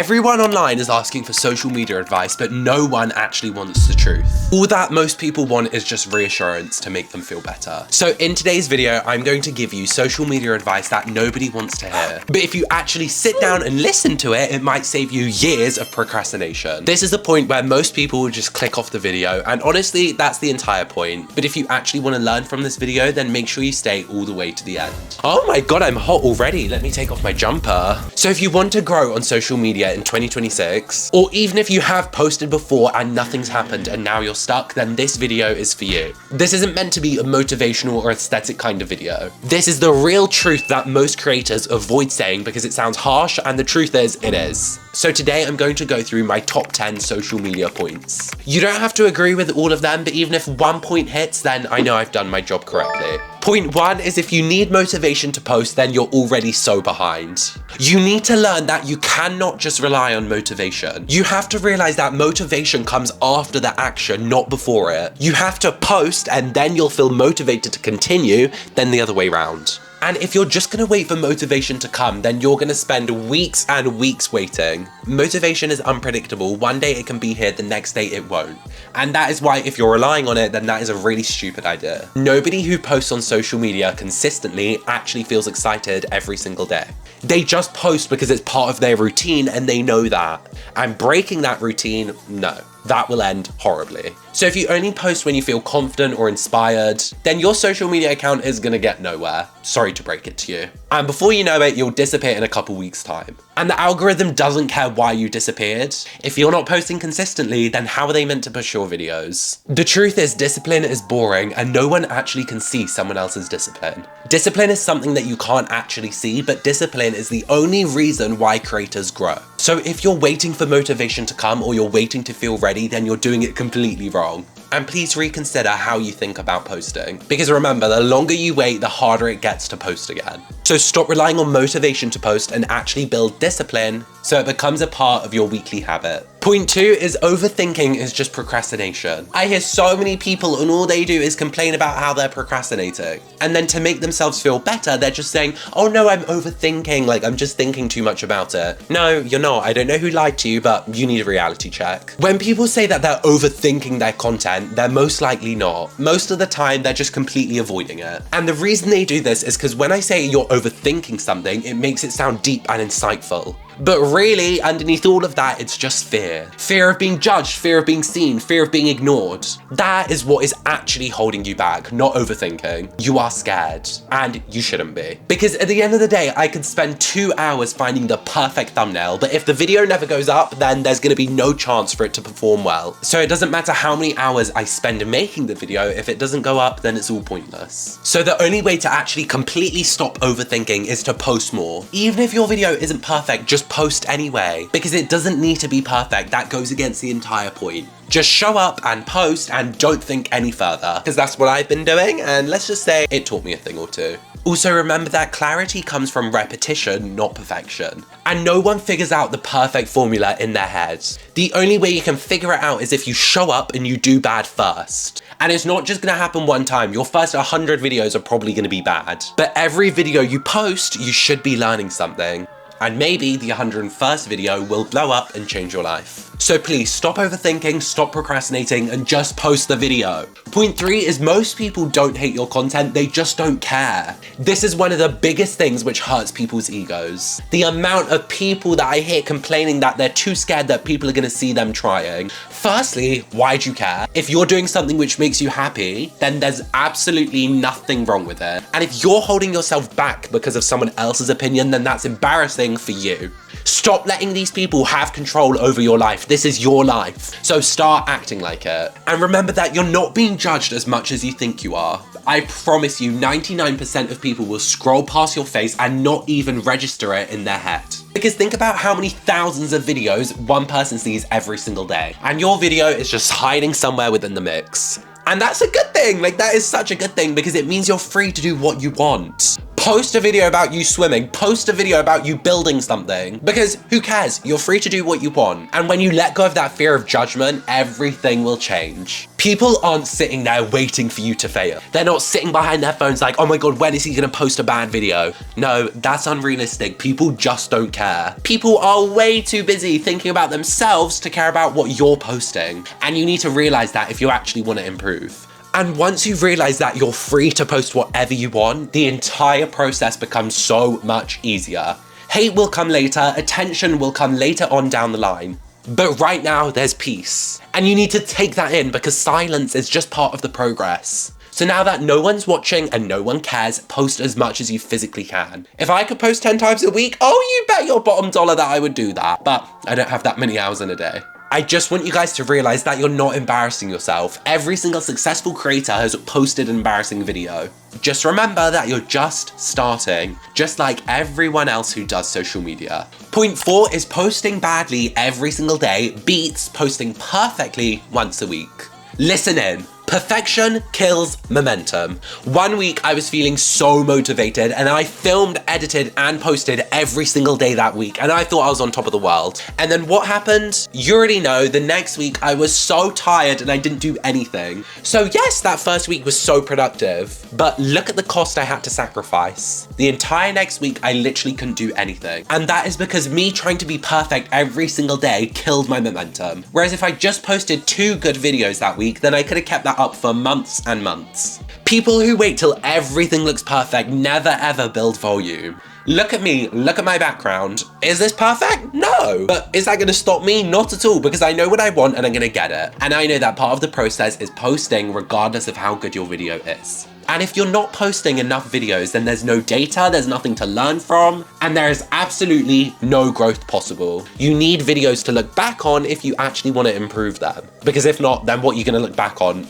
Everyone online is asking for social media advice, but no one actually wants the truth. All that most people want is just reassurance to make them feel better. So in today's video, I'm going to give you social media advice that nobody wants to hear. But if you actually sit down and listen to it, it might save you years of procrastination. This is the point where most people will just click off the video, and honestly, that's the entire point. But if you actually want to learn from this video, then make sure you stay all the way to the end. Oh my god, I'm hot already. Let me take off my jumper. So if you want to grow on social media in 2026, or even if you have posted before and nothing's happened and now you're stuck, then this video is for you. This isn't meant to be a motivational or aesthetic kind of video. This is the real truth that most creators avoid saying because it sounds harsh, and the truth is, it is. So today I'm going to go through my top 10 social media points. You don't have to agree with all of them, but even if one point hits, then I know I've done my job correctly. Point 1 is if you need motivation to post, then you're already so behind. You need to learn that you cannot just rely on motivation. You have to realize that motivation comes after the action, not before it. You have to post and then you'll feel motivated to continue, then the other way around. And if you're just gonna wait for motivation to come, then you're gonna spend weeks and weeks waiting. Motivation is unpredictable. One day it can be here, the next day it won't. And that is why if you're relying on it, then that is a really stupid idea. Nobody who posts on social media consistently actually feels excited every single day. They just post because it's part of their routine and they know that. And breaking that routine, no. That will end horribly. So if you only post when you feel confident or inspired, then your social media account is gonna get nowhere. Sorry to break it to you. And before you know it, you'll disappear in a couple weeks' time. And the algorithm doesn't care why you disappeared. If you're not posting consistently, then how are they meant to push your videos? The truth is, discipline is boring and no one actually can see someone else's discipline. Discipline is something that you can't actually see, but discipline is the only reason why creators grow. So if you're waiting for motivation to come or you're waiting to feel ready, then you're doing it completely wrong. And please reconsider how you think about posting. Because remember, the longer you wait, the harder it gets to post again. So stop relying on motivation to post and actually build discipline so it becomes a part of your weekly habit. Point 2 is overthinking is just procrastination. I hear so many people and all they do is complain about how they're procrastinating. And then to make themselves feel better, they're just saying, oh no, I'm overthinking, like I'm just thinking too much about it. No, you're not. I don't know who lied to you, but you need a reality check. When people say that they're overthinking their content, they're most likely not. Most of the time, they're just completely avoiding it. And the reason they do this is because when I say you're overthinking something, it makes it sound deep and insightful. But really, underneath all of that, it's just fear. Fear of being judged, fear of being seen, fear of being ignored. That is what is actually holding you back, not overthinking. You are scared, and you shouldn't be. Because at the end of the day, I could spend 2 hours finding the perfect thumbnail, but if the video never goes up, then there's gonna be no chance for it to perform well. So it doesn't matter how many hours I spend making the video, if it doesn't go up, then it's all pointless. So the only way to actually completely stop overthinking is to post more. Even if your video isn't perfect, just post anyway, because it doesn't need to be perfect. That goes against the entire point. Just show up and post and don't think any further, because that's what I've been doing, and let's just say it taught me a thing or two. Also remember that clarity comes from repetition, not perfection. And no one figures out the perfect formula in their heads. The only way you can figure it out is if you show up and you do bad first. And it's not just gonna happen one time. Your first 100 videos are probably gonna be bad. But every video you post, you should be learning something. And maybe the 101st video will blow up and change your life. So please stop overthinking, stop procrastinating, and just post the video. Point 3 is most people don't hate your content, they just don't care. This is one of the biggest things which hurts people's egos. The amount of people that I hear complaining that they're too scared that people are gonna see them trying. Firstly, why'd you care? If you're doing something which makes you happy, then there's absolutely nothing wrong with it. And if you're holding yourself back because of someone else's opinion, then that's embarrassing for you. Stop letting these people have control over your life. This is your life. So start acting like it. And remember that you're not being judged as much as you think you are. I promise you 99% of people will scroll past your face and not even register it in their head. Because think about how many thousands of videos one person sees every single day. And your video is just hiding somewhere within the mix. And that's a good thing. Like, that is such a good thing because it means you're free to do what you want. Post a video about you swimming, post a video about you building something, because who cares? You're free to do what you want. And when you let go of that fear of judgment, everything will change. People aren't sitting there waiting for you to fail. They're not sitting behind their phones like, oh my God, when is he gonna post a bad video? No, that's unrealistic. People just don't care. People are way too busy thinking about themselves to care about what you're posting. And you need to realize that if you actually want to improve. And once you've realized that you're free to post whatever you want, the entire process becomes so much easier. Hate will come later, attention will come later on down the line. But right now, there's peace. And you need to take that in because silence is just part of the progress. So now that no one's watching and no one cares, post as much as you physically can. If I could post 10 times a week, oh, you bet your bottom dollar that I would do that. But I don't have that many hours in a day. I just want you guys to realize that you're not embarrassing yourself. Every single successful creator has posted an embarrassing video. Just remember that you're just starting, just like everyone else who does social media. Point 4 is posting badly every single day beats posting perfectly once a week. Listen in. Perfection kills momentum. One week I was feeling so motivated and I filmed, edited and posted every single day that week and I thought I was on top of the world. And then what happened? You already know, the next week I was so tired and I didn't do anything. So yes, that first week was so productive, but look at the cost I had to sacrifice. The entire next week I literally couldn't do anything. And that is because me trying to be perfect every single day killed my momentum. Whereas if I just posted 2 good videos that week, then I could have kept that up for months and months. People who wait till everything looks perfect never ever build volume. Look at me, look at my background. Is this perfect? No. But is that gonna stop me? Not at all, because I know what I want and I'm gonna get it. And I know that part of the process is posting regardless of how good your video is. And if you're not posting enough videos, then there's no data, there's nothing to learn from, and there is absolutely no growth possible. You need videos to look back on if you actually want to improve them. Because if not, then what are you going to look back on?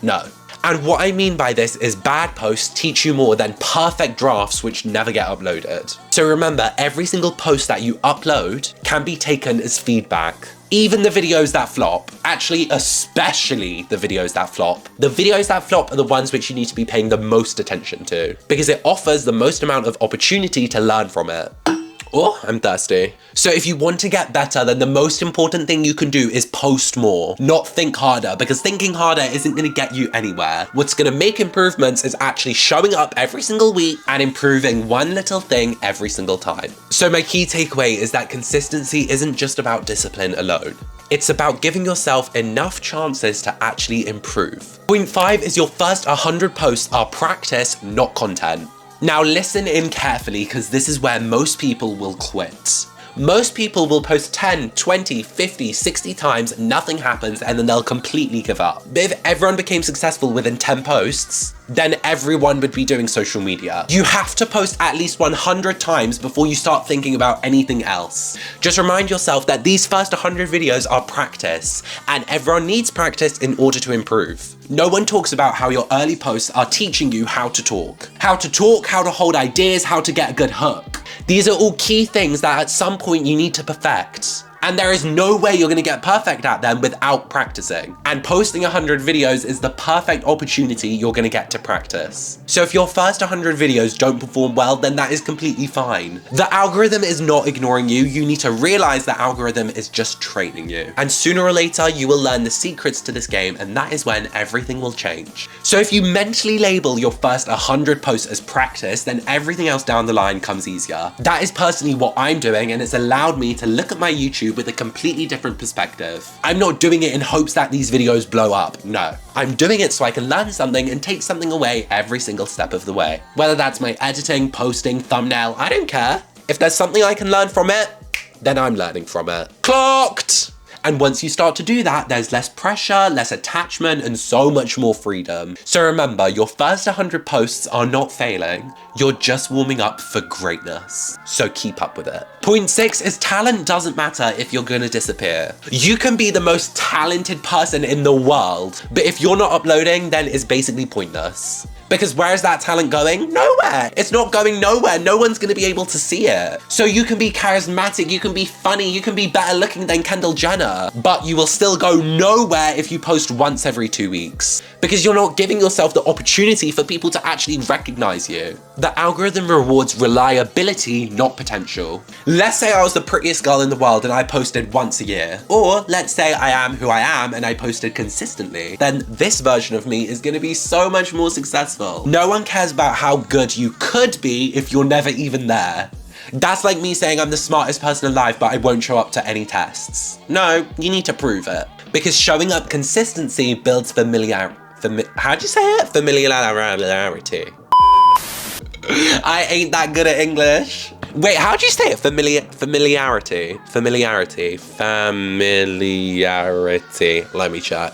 No. And what I mean by this is bad posts teach you more than perfect drafts which never get uploaded. So remember, every single post that you upload can be taken as feedback. Even the videos that flop, actually especially the videos that flop. The videos that flop are the ones which you need to be paying the most attention to because it offers the most amount of opportunity to learn from it. Oh, I'm thirsty. So if you want to get better, then the most important thing you can do is post more, not think harder, because thinking harder isn't going to get you anywhere. What's going to make improvements is actually showing up every single week and improving one little thing every single time. So my key takeaway is that consistency isn't just about discipline alone. It's about giving yourself enough chances to actually improve. Point 5 is your first 100 posts are practice, not content. Now listen in carefully because this is where most people will quit. Most people will post 10, 20, 50, 60 times, nothing happens, and then they'll completely give up. But if everyone became successful within 10 posts, then everyone would be doing social media. You have to post at least 100 times before you start thinking about anything else. Just remind yourself that these first 100 videos are practice, and everyone needs practice in order to improve. No one talks about how your early posts are teaching you how to talk. How to talk, how to hold ideas, how to get a good hook. These are all key things that at some point you need to perfect. And there is no way you're gonna get perfect at them without practicing. And posting 100 videos is the perfect opportunity you're gonna get to practice. So if your first 100 videos don't perform well, then that is completely fine. The algorithm is not ignoring you. You need to realize the algorithm is just training you. And sooner or later, you will learn the secrets to this game, and that is when everything will change. So if you mentally label your first 100 posts as practice, then everything else down the line comes easier. That is personally what I'm doing, and it's allowed me to look at my YouTube with a completely different perspective. I'm not doing it in hopes that these videos blow up, no. I'm doing it so I can learn something and take something away every single step of the way. Whether that's my editing, posting, thumbnail, I don't care. If there's something I can learn from it, then I'm learning from it. Clocked! And once you start to do that, there's less pressure, less attachment, and so much more freedom. So remember, your first 100 posts are not failing. You're just warming up for greatness. So keep up with it. Point 6 is talent doesn't matter if you're gonna disappear. You can be the most talented person in the world, but if you're not uploading, then it's basically pointless. Because where's that talent going? Nowhere. It's not going nowhere. No one's gonna be able to see it. So you can be charismatic, you can be funny, you can be better looking than Kendall Jenner, but you will still go nowhere if you post once every 2 weeks. Because you're not giving yourself the opportunity for people to actually recognize you. The algorithm rewards reliability, not potential. Let's say I was the prettiest girl in the world and I posted once a year. Or let's say I am who I am and I posted consistently. Then this version of me is gonna be so much more successful. No one cares about how good you could be if you're never even there. That's like me saying I'm the smartest person alive, but I won't show up to any tests. No, you need to prove it. Because showing up consistency builds how'd you say it? Familiarity. I ain't that good at English. Wait, how'd you say it? Familiarity. Let me check.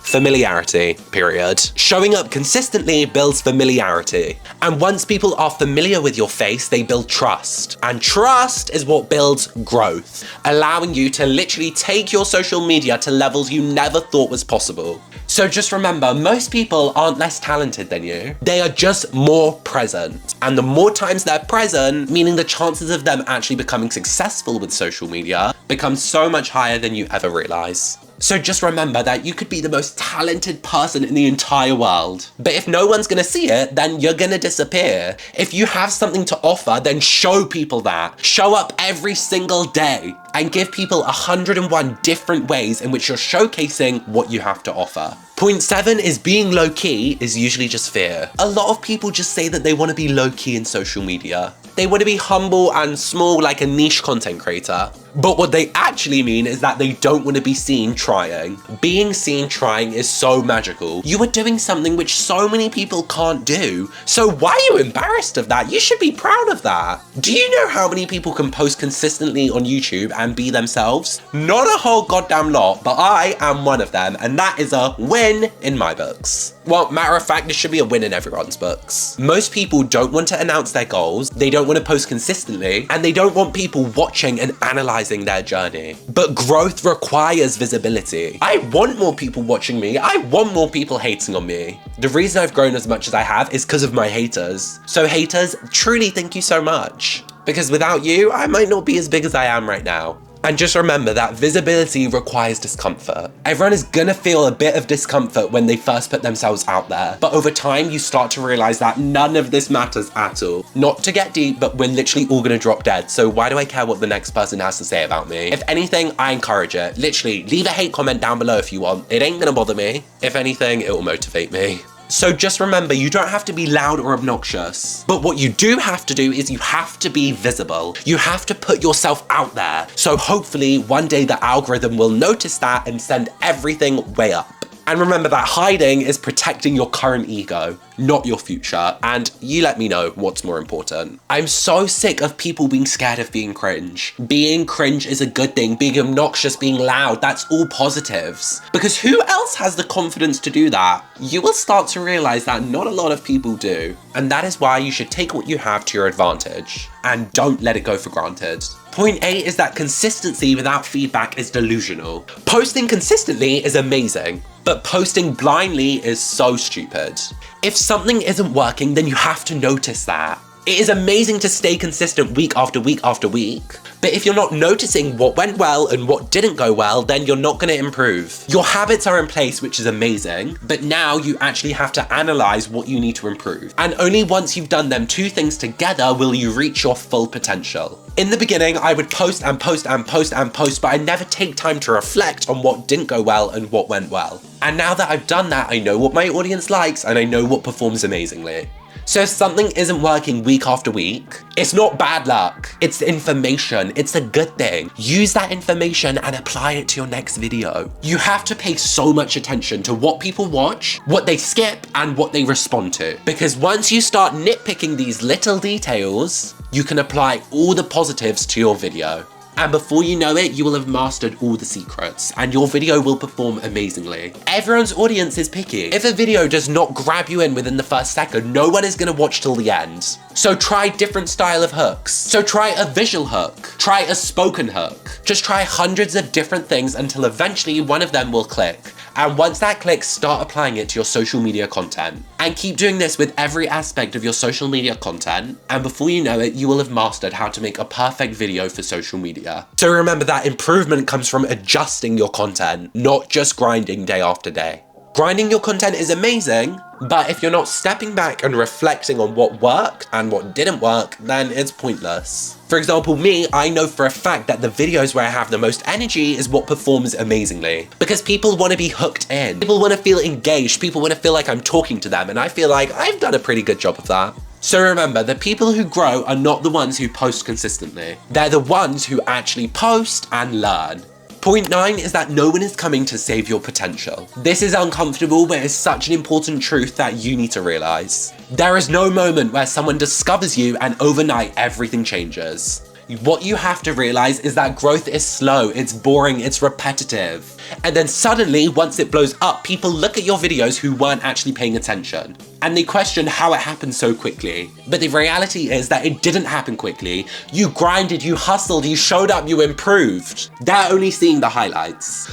Familiarity, period. Showing up consistently builds familiarity. And once people are familiar with your face, they build trust. And trust is what builds growth, allowing you to literally take your social media to levels you never thought was possible. So just remember, most people aren't less talented than you. They are just more present. And the more times they're present, meaning the chances of them actually becoming successful with social media becomes so much higher than you ever realize. So just remember that you could be the most talented person in the entire world. But if no one's gonna see it, then you're gonna disappear. If you have something to offer, then show people that. Show up every single day and give people 101 different ways in which you're showcasing what you have to offer. Point 7 is being low-key is usually just fear. A lot of people just say that they want to be low-key in social media. They want to be humble and small like a niche content creator. But what they actually mean is that they don't want to be seen trying. Being seen trying is so magical. You are doing something which so many people can't do. So why are you embarrassed of that? You should be proud of that. Do you know how many people can post consistently on YouTube and be themselves? Not a whole goddamn lot, but I am one of them, and that is a win in my books. Well, matter of fact, this should be a win in everyone's books. Most people don't want to announce their goals, they don't want to post consistently, and they don't want people watching and analyzing their journey. But growth requires visibility. I want more people watching me, I want more people hating on me. The reason I've grown as much as I have is because of my haters. So haters, truly thank you so much. Because without you, I might not be as big as I am right now. And just remember that visibility requires discomfort. Everyone is gonna feel a bit of discomfort when they first put themselves out there. But over time, you start to realize that none of this matters at all. Not to get deep, but we're literally all gonna drop dead. So why do I care what the next person has to say about me? If anything, I encourage it. Literally, leave a hate comment down below if you want. It ain't gonna bother me. If anything, it will motivate me. So just remember, you don't have to be loud or obnoxious. But what you do have to do is you have to be visible. You have to put yourself out there. So hopefully one day the algorithm will notice that and send everything way up. And remember that hiding is protecting your current ego, not your future. And you let me know what's more important. I'm so sick of people being scared of being cringe. Being cringe is a good thing. Being obnoxious, being loud, that's all positives. Because who else has the confidence to do that? You will start to realize that not a lot of people do. And that is why you should take what you have to your advantage and don't let it go for granted. Point 8 is that consistency without feedback is delusional. Posting consistently is amazing, but posting blindly is so stupid. If something isn't working, then you have to notice that. It is amazing to stay consistent week after week after week, but if you're not noticing what went well and what didn't go well, then you're not going to improve. Your habits are in place, which is amazing, but now you actually have to analyze what you need to improve. And only once you've done them two things together will you reach your full potential. In the beginning, I would post and post and post and post, but I never take time to reflect on what didn't go well and what went well. And now that I've done that, I know what my audience likes and I know what performs amazingly. So if something isn't working week after week, it's not bad luck, it's information, it's a good thing. Use that information and apply it to your next video. You have to pay so much attention to what people watch, what they skip, and what they respond to. Because once you start nitpicking these little details, you can apply all the positives to your video. And before you know it, you will have mastered all the secrets and your video will perform amazingly. Everyone's audience is picky. If a video does not grab you in within the first second, no one is gonna watch till the end. So try different style of hooks. So try a visual hook, try a spoken hook. Just try hundreds of different things until eventually one of them will click. And once that clicks, start applying it to your social media content. And keep doing this with every aspect of your social media content. And before you know it, you will have mastered how to make a perfect video for social media. So remember that improvement comes from adjusting your content, not just grinding day after day. Grinding your content is amazing, but if you're not stepping back and reflecting on what worked and what didn't work, then it's pointless. For example, me, I know for a fact that the videos where I have the most energy is what performs amazingly. Because people want to be hooked in. People want to feel engaged. People want to feel like I'm talking to them, and I feel like I've done a pretty good job of that. So remember, the people who grow are not the ones who post consistently. They're the ones who actually post and learn. Point 9 is that no one is coming to save your potential. This is uncomfortable, but it's such an important truth that you need to realize. There is no moment where someone discovers you and overnight everything changes. What you have to realize is that growth is slow, it's boring, it's repetitive. And then suddenly, once it blows up, people look at your videos who weren't actually paying attention. And they question how it happened so quickly. But the reality is that it didn't happen quickly. You grinded, you hustled, you showed up, you improved. They're only seeing the highlights.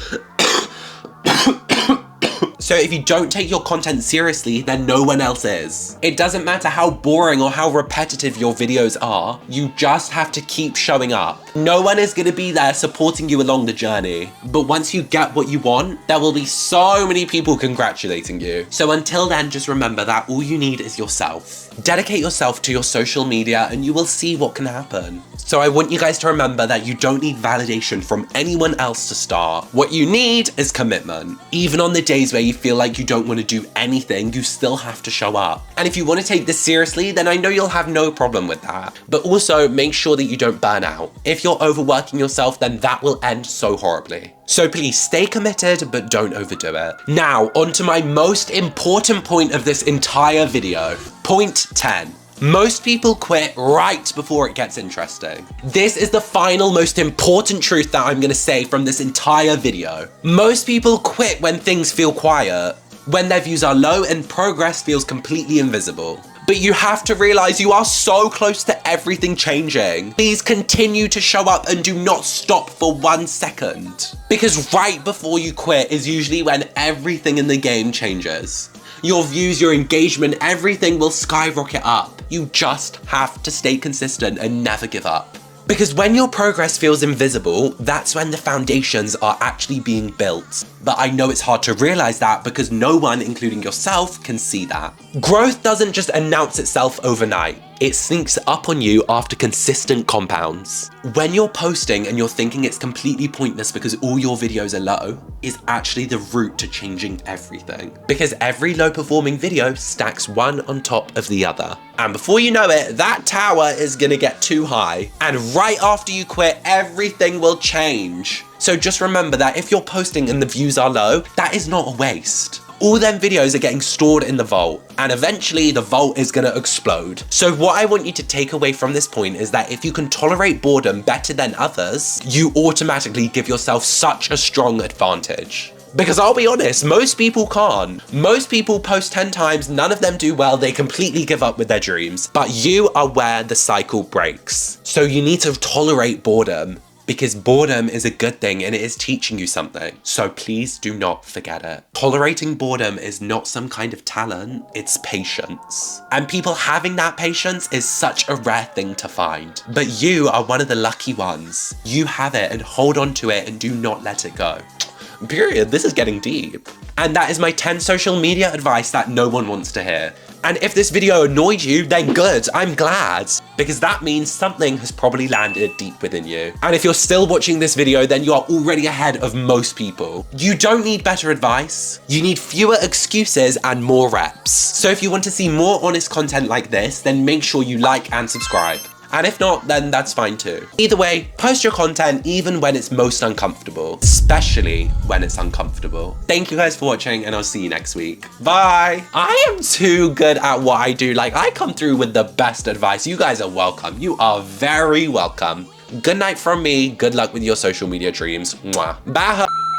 So if you don't take your content seriously, then no one else is. It doesn't matter how boring or how repetitive your videos are, you just have to keep showing up. No one is gonna be there supporting you along the journey. But once you get what you want, there will be so many people congratulating you. So until then, just remember that all you need is yourself. Dedicate yourself to your social media and you will see what can happen. So I want you guys to remember that you don't need validation from anyone else to start. What you need is commitment. Even on the days where you feel like you don't want to do anything, you still have to show up. And if you want to take this seriously, then I know you'll have no problem with that. But also make sure that you don't burn out. If you're overworking yourself, then that will end so horribly. So please stay committed, but don't overdo it. Now, on to my most important point of this entire video. Point 10. Most people quit right before it gets interesting. This is the final most important truth that I'm gonna say from this entire video. Most people quit when things feel quiet, when their views are low and progress feels completely invisible. But you have to realize you are so close to everything changing. Please continue to show up and do not stop for 1 second. Because right before you quit is usually when everything in the game changes. Your views, your engagement, everything will skyrocket up. You just have to stay consistent and never give up. Because when your progress feels invisible, that's when the foundations are actually being built. But I know it's hard to realize that because no one, including yourself, can see that. Growth doesn't just announce itself overnight. It sneaks up on you after consistent compounds. When you're posting and you're thinking it's completely pointless because all your videos are low, is actually the route to changing everything. Because every low performing video stacks one on top of the other. And before you know it, that tower is gonna get too high. And right after you quit, everything will change. So just remember that if you're posting and the views are low, that is not a waste. All them videos are getting stored in the vault, and eventually the vault is gonna explode. So what I want you to take away from this point is that if you can tolerate boredom better than others, you automatically give yourself such a strong advantage. Because I'll be honest, most people can't. Most people post 10 times, none of them do well, they completely give up with their dreams. But you are where the cycle breaks. So you need to tolerate boredom. Because boredom is a good thing and it is teaching you something. So please do not forget it. Tolerating boredom is not some kind of talent, it's patience. And people having that patience is such a rare thing to find. But you are one of the lucky ones. You have it and hold on to it and do not let it go. Period. This is getting deep. And that is my 10 social media advice that no one wants to hear. And if this video annoyed you, then good, I'm glad. Because that means something has probably landed deep within you. And if you're still watching this video, then you are already ahead of most people. You don't need better advice. You need fewer excuses and more reps. So if you want to see more honest content like this, then make sure you like and subscribe. And if not, then that's fine too. Either way, post your content even when it's most uncomfortable, especially when it's uncomfortable. Thank you guys for watching and I'll see you next week. Bye. I am too good at what I do. Like, I come through with the best advice. You guys are welcome. You are very welcome. Good night from me. Good luck with your social media dreams. Mwah. Bye.